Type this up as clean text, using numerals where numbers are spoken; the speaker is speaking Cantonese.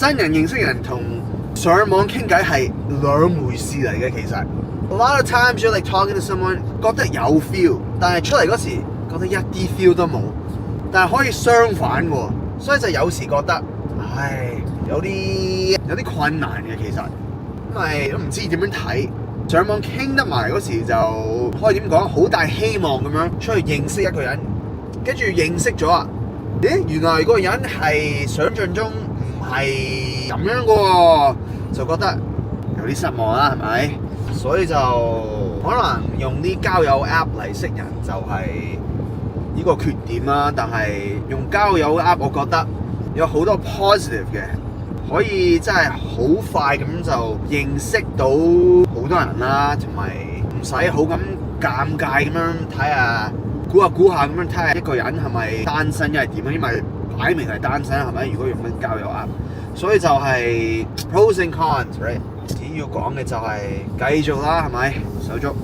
真人認識人同上網傾偈係兩回事嚟嘅，其實。A lot of times you're like talking to someone， 覺得有 feel， 但係出嚟嗰時覺得一啲 feel 都冇。但係可以相反喎，所以就有時覺得，有啲困難嘅其實，因為都唔知點樣睇。上網傾得埋嗰時就可以點講，好大希望咁樣出去認識一個人，跟住認識咗啊，原來嗰個人係想像中唔係咁樣嘅喎，就覺得有啲失望啦，係咪？所以就可能用啲交友 app 嚟識人就係呢個缺點啦。但係用交友 app 我覺得有好多 positive 嘅，可以真係好快咁就認識到好多人啦，同埋唔使好咁尷尬咁樣睇下估下咁樣睇下一個人係咪單身一係點啊？因為擺明係單身係咪？如果用緊交友 app， 所以就係 pros and cons，right？ 只要講嘅就係繼續啦，係咪？手足。